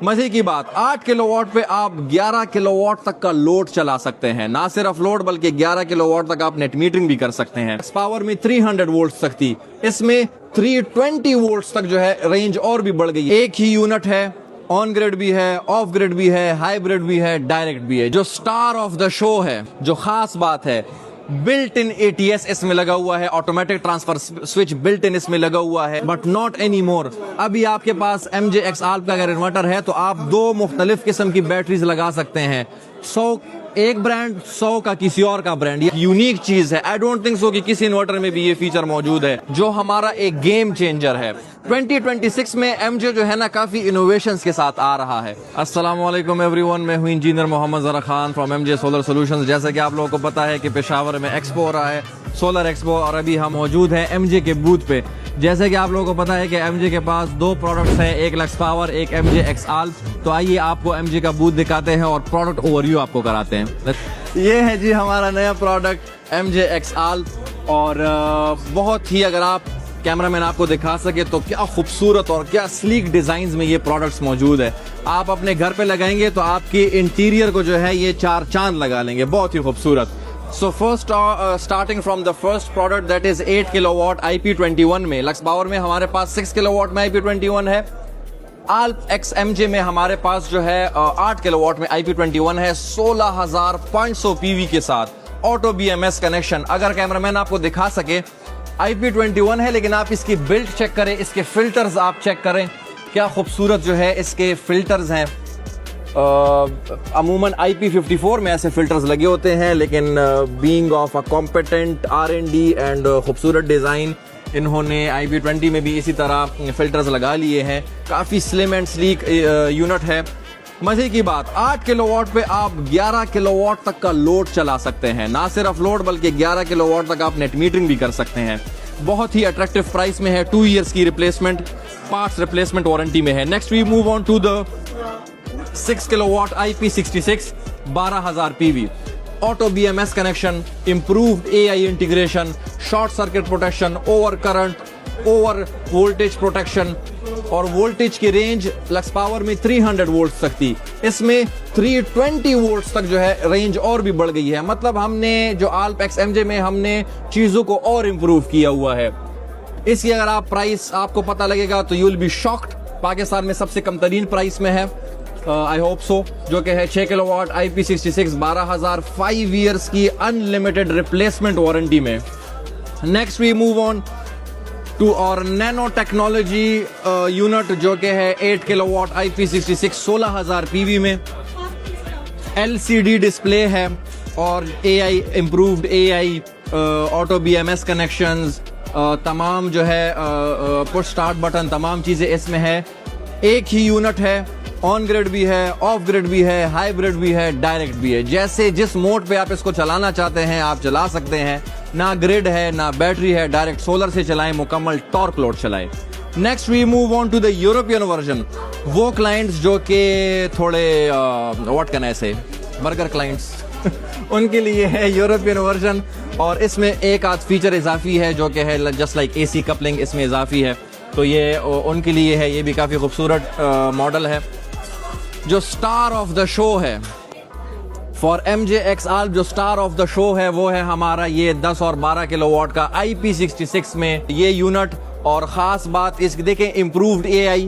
मजे की बात, 8 किलोवाट पे आप 11 किलोवाट तक का लोड चला सकते हैं। ना सिर्फ लोड बल्कि 11 किलोवाट तक आप नेट मीटरिंग भी कर सकते हैं। इस पावर में 300 वोल्ट तक थी, इसमें 320 वोल्ट तक जो है रेंज और भी बढ़ गई। एक ही यूनिट है, ऑन ग्रिड भी है, ऑफ ग्रिड भी है, हाइब्रिड भी है, डायरेक्ट भी है। जो स्टार ऑफ द शो है, जो खास बात है, बिल्ट इन ATS इसमें लगा हुआ है, automatic transfer switch built in इसमें लगा हुआ है। But not any more. अभी आपके पास MJ XALP का अगर इन्वर्टर है तो आप दो मुख्तलिफ किस्म की बैटरीज लगा सकते हैं। 100 एक ब्रांड, 100 का किसी और का ब्रांड। ये यूनिक चीज है। आई डोंट थिंक सो कि किसी इन्वर्टर में भी ये फीचर मौजूद है, जो हमारा एक गेम चेंजर है। 2026 में MJ जो है ना काफी इनोवेशंस के साथ आ रहा है। अस्सलाम वालेकुम एवरीवन, मैं हूं इंजीनियर मोहम्मद ज़रा Khan from MJ solar solutions. जैसा कि आप लोगों को पता है कि पेशावर में एक्सपो हो रहा है, सोलर एक्सपो, और अभी हम मौजूद हैं MJ के बूथ पे। जैसे कि आप लोगों को पता है कि MJ के पास दो प्रोडक्ट्स हैं, एक लक्स पावर, एक MJ XALP। तो आइए आपको MJ का बूथ दिखाते हैं और प्रोडक्ट ओवरव्यू आपको कराते हैं। ये है जी हमारा नया प्रोडक्ट MJ XALP, और बहुत ही, अगर आप कैमरामैन आपको दिखा सके तो क्या खूबसूरत और क्या स्लीक डिजाइन्स में ये प्रोडक्ट्स मौजूद है। आप अपने घर पे लगाएंगे तो आपके इंटीरियर को जो है ये चार चांद लगा लेंगे, बहुत ही खूबसूरत। So first starting from the first product that is 8 kilowatt IP21 में, लक्स पावर में हमारे पास 6 किलोवाट में IP21 है। ALP X MJ में हमारे पास जो है 8 किलोवाट में IP21 है, 16,500 PV के साथ ऑटो BMS कनेक्शन। अगर कैमरामैन आपको दिखा सके, IP21 है लेकिन आप इसकी बिल्ट चेक करें, इसके फिल्टर्स आप चेक करें, क्या खूबसूरत जो है इसके फिल्टर्स हैं। अमूमन IP54 में ऐसे फिल्टर्स लगे होते हैं, लेकिन being of a competent R&D and खूबसूरत डिज़ाइन, इन्होंने IP20 में भी इसी तरह फिल्टर्स लगा लिए हैं। काफ़ी स्लिम एंड स्लीक यूनिट है। मजे की बात, 8 किलोवाट पे आप 11 किलोवाट तक का लोड चला सकते हैं। ना सिर्फ लोड बल्कि 11 किलोवाट तक आप नेट मीटरिंग भी कर सकते हैं। बहुत ही अट्रैक्टिव प्राइस में है। 2 इयर्स की रिप्लेसमेंट, पार्ट्स रिप्लेसमेंट वारंटी में है। Next we move on to the 6 kilowatt IP66, 12,000 PV, auto BMS connection, improved AI integration, short circuit protection, over current, over voltage protection, और वोल्टेज की range Lux power में 300 volt तक थी, इसमें 320 volt तक जो है रेंज और भी बढ़ गई है। मतलब हमने जो ALP X MJ में हमने चीजों को और इम्प्रूव किया हुआ है। इसकी अगर आप प्राइस आपको पता लगेगा तो you will be shocked. Pakistan में सबसे कम तरीन प्राइस में है, आई होप सो, जो कि है 6 किलोवाट IP66, 12,000, 5 इयर्स की अनलिमिटेड रिप्लेसमेंट वारंटी में। Next we move on to और नैनो टेक्नोलॉजी यूनिट, जो कि है 8 किलोवाट IP66, 16,000 PV में। LCD डिस्प्ले है और AI improved AI, auto BMS connections, तमाम जो है पुश स्टार्ट बटन, तमाम चीज़ें इसमें है। एक ही यूनिट है, ऑन ग्रिड भी है, ऑफ ग्रिड भी है, हाइब्रिड भी है, डायरेक्ट भी है। जैसे जिस मोड पे आप इसको चलाना चाहते हैं आप चला सकते हैं। ना ग्रिड है, ना बैटरी है, डायरेक्ट सोलर से चलाएं, मुकम्मल टॉर्क लोड चलाएं। Next we move on to the European version. वो क्लाइंट्स जो कि थोड़े व्हाट कैन आई से, बर्गर क्लाइंट्स उनके लिए है यूरोपियन वर्जन, और इसमें एक आध फीचर इजाफी है जो कि है जस्ट लाइक AC कपलिंग, इसमें इजाफी है, तो ये उनके लिए है। ये भी काफ़ी खूबसूरत मॉडल है। जो स्टार ऑफ द शो है फॉर MJ XALP, जो स्टार ऑफ द शो है वो है हमारा ये 10 और 12 किलोवाट का IP66 में ये यूनिट। और ख़ास बात इसकी देखें, improved AI,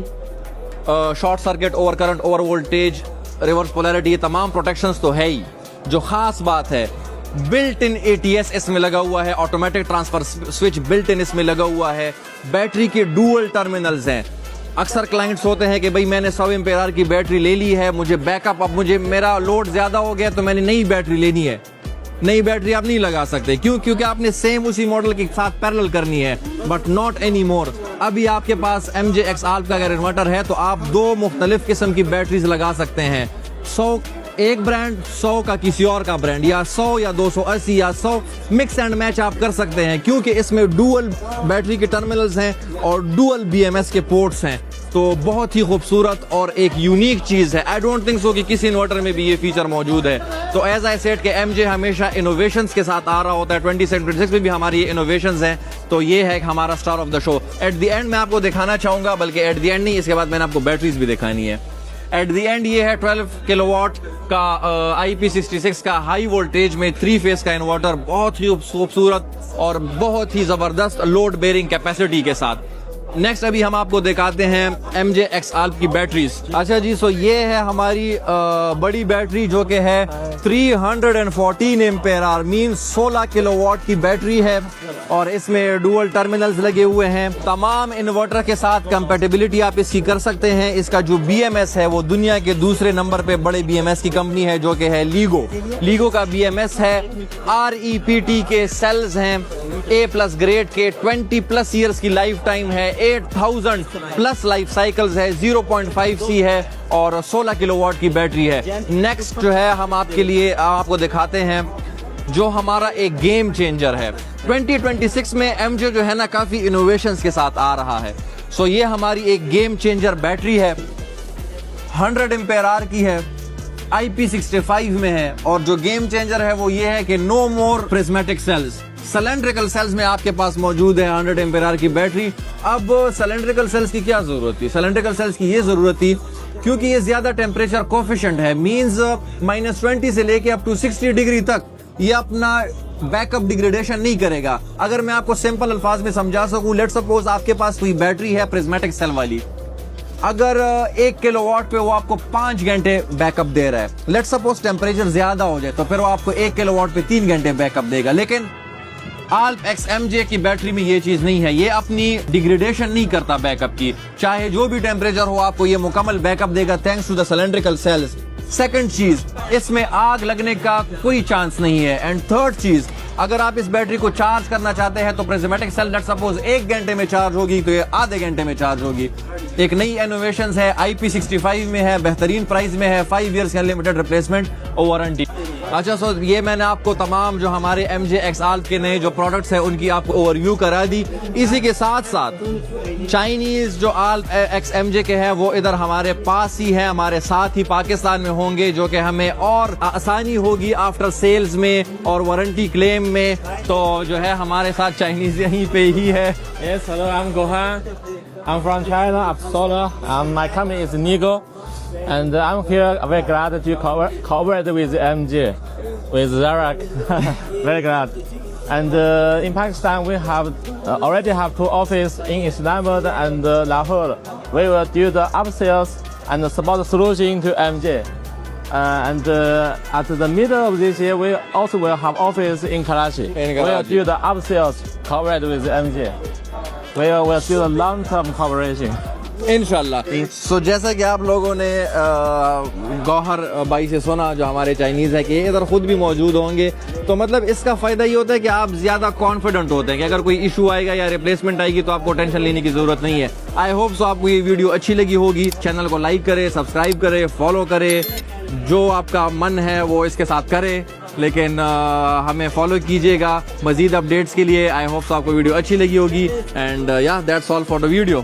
short circuit, over current, over voltage, reverse polarity, तमाम प्रोटेक्शंस तो है ही। जो ख़ास बात है, बिल्ट इन ATS इसमें लगा हुआ है, automatic transfer switch built in इसमें लगा हुआ है। बैटरी के डुअल टर्मिनल्स हैं। अक्सर क्लाइंट्स होते हैं कि भाई मैंने 100 एम्पेयर की बैटरी ले ली है, मुझे बैकअप, अब मुझे मेरा लोड ज़्यादा हो गया तो मैंने नई बैटरी लेनी है। नई बैटरी आप नहीं लगा सकते, क्यों? क्योंकि आपने सेम उसी मॉडल के साथ पैरेलल करनी है। But not any more. अभी आपके पास MJ XALP का अगर इन्वर्टर है तो आप दो मुख्तलिफ किस्म की बैटरीज लगा सकते हैं। 100 एक ब्रांड, 100 का किसी और का ब्रांड, या 100 या 280 या 100 मिक्स एंड मैच आप कर सकते हैं, क्योंकि इसमें डुअल बैटरी के टर्मिनल्स हैं और डुअल BMS के पोर्ट्स हैं। तो बहुत ही खूबसूरत और एक यूनिक चीज़ है। आई डोंट थिंक सो कि किसी इन्वर्टर में भी ये फीचर मौजूद है। तो एज आई सेड कि MJ हमेशा इनोवेशंस के साथ आ रहा होता है। 2026 में भी हमारी ये इनोवेशंस हैं, तो ये है हमारा star of the show. At the end मैं आपको दिखाना चाहूँगा, बल्कि एट द एंड नहीं, इसके बाद मैंने आपको बैटरीज भी दिखानी है। एट द एंड ये है 12 किलोवाट का IP66 का हाई वोल्टेज में 3 फेज का इन्वर्टर, बहुत ही खूबसूरत और बहुत ही जबरदस्त लोड बेयरिंग कैपेसिटी के साथ। नेक्स्ट अभी हम आपको दिखाते हैं MJ X Alp की बैटरीज। अच्छा जी, सो ये है हमारी बड़ी बैटरी जो कि है 314 एम्पेयर आवर, मीन 16 किलोवाट की बैटरी है और इसमें डुअल टर्मिनल्स लगे हुए हैं। तमाम इन्वर्टर के साथ कंपैटिबिलिटी आप इसकी कर सकते हैं। इसका जो BMS है वो दुनिया के दूसरे नंबर पे बड़े BMS की कंपनी है जो कि है लीगो का BMS है। REPT के सेल्स हैं, A+ ग्रेड के, 20+ ईयर्स की लाइफ टाइम है, 8000+ लाइफ साइकिल्स है, 0.5C है और 16 किलोवाट की बैटरी है। नेक्स्ट जो है हम आपके लिए आपको दिखाते हैं जो हमारा एक गेम चेंजर है। 2026 में MJ जो है ना काफी इनोवेशंस के साथ आ रहा है। सो ये हमारी एक गेम चेंजर बैटरी है, 100 एम्पेयर आवर की है, IP65 में है और जो गेम चेंजर है वो ये है कि नो मोर प्रिज्मेटिक सेल्स, सिलेंड्रिकल सेल्स में आपके पास मौजूद है 100 एम्पेयर आवर की बैटरी। अब सिलेंड्रिकल सेल्स की क्या जरूरत थी? सिलेंड्रिकल सेल्स की ये जरूरत थी क्योंकि ये ज्यादा टेम्परेचर कोफिशिएंट है, मींस -20 से लेके अप टू 60 डिग्री तक ये अपना बैकअप डिग्रेडेशन नहीं करेगा। अगर मैं आपको सिंपल अल्फाज में समझा सकूं, लेट्स सपोज आपके पास कोई बैटरी है प्रिज्मेटिक सेल वाली, अगर 1 किलोवाट पे वो आपको 5 घंटे बैकअप दे रहा है, लेट्स सपोज टेम्परेचर ज्यादा हो जाए तो फिर वो आपको 1 किलोवाट पे 3 घंटे बैकअप देगा। लेकिन Alp X MJ की बैटरी में ये चीज नहीं है, ये अपनी डिग्रेडेशन नहीं करता बैकअप की, चाहे जो भी टेम्परेचर हो आपको ये मुकम्मल बैकअप देगा thanks to the cylindrical cells. Second चीज, इसमें आग लगने का कोई चांस नहीं है। एंड थर्ड चीज, अगर आप इस बैटरी को चार्ज करना चाहते हैं तो प्रिज्मेटिक सेल लेट्स सपोज 1 घंटे में चार्ज होगी तो ये आधे घंटे में चार्ज होगी। एक नई इनोवेशन है, IP65 में है, बेहतरीन प्राइस में है, 5 इयर्स की अनलिमिटेड रिप्लेसमेंट और वारंटी। अच्छा, सो ये मैंने आपको तमाम जो हमारे MJ X Alp के नए जो प्रोडक्ट्स हैं उनकी आपको ओवरव्यू करा दी। इसी के साथ साथ चाइनीज जो Alp X MJ के हैं वो इधर हमारे पास ही है, हमारे साथ ही पाकिस्तान में होंगे, जो कि हमें और आसानी होगी आफ्टर सेल्स में और वारंटी क्लेम में। तो जो है हमारे साथ चाइनीज यहीं पे ही है। Yes, hello, I'm Gohan. I'm from China, Solar. My company is Nigo, and I'm here very glad to cooperate with MJ, with Zarak. Very glad. And in Pakistan, we have already have 2 offices in Islamabad and Lahore. We will do the upsales and support solution to MJ. And at the middle of this year, we also will have office in Karachi. We will do the upsales cooperate with MJ. We will do the long-term cooperation. इंशाल्लाह। सो जैसा कि आप लोगों ने गौहर भाई से सुना जो हमारे चाइनीज है कि इधर खुद भी मौजूद होंगे, तो मतलब इसका फायदा ये होता है कि आप ज्यादा कॉन्फिडेंट होते हैं कि अगर कोई इशू आएगा या रिप्लेसमेंट आएगी तो आपको टेंशन लेने की जरूरत नहीं है। आई होप सो आपको ये वीडियो अच्छी लगी होगी। चैनल को लाइक करें, सब्सक्राइब करें, फॉलो करें, जो आपका मन है वो इसके साथ करें, लेकिन हमें फॉलो कीजिएगा मजीद अपडेट्स के लिए। आई होप सो आपको वीडियो अच्छी लगी होगी एंड या that's all for the video.